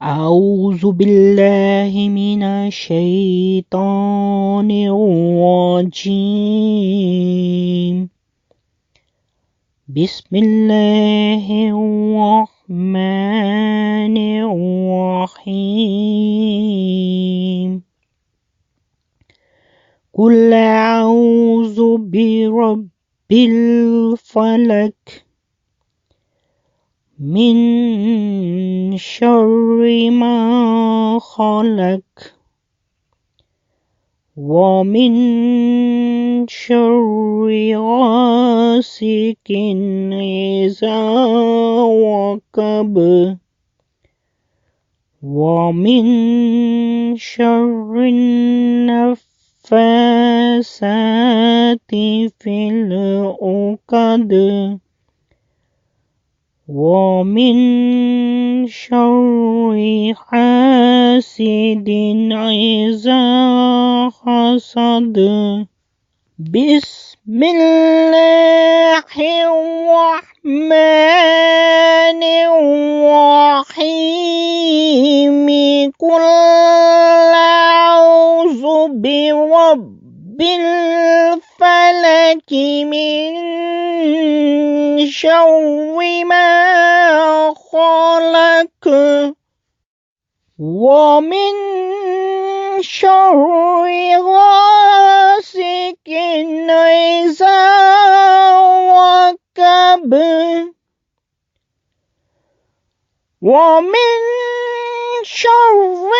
أعوذ بالله من الشيطان الرجيم. بسم الله الرحمن الرحيم. قل أعوذ برب الفلق من شر ما خلق ومن شر غاسق إذا وقب ومن شر النفاثات في العقد ومن شر حاسد إذا حسد. بسم الله الرحمن الرحيم. قل أعوذ برب الفلق من شر ما خلق ومن شر غاسق إذا وقب ومن شر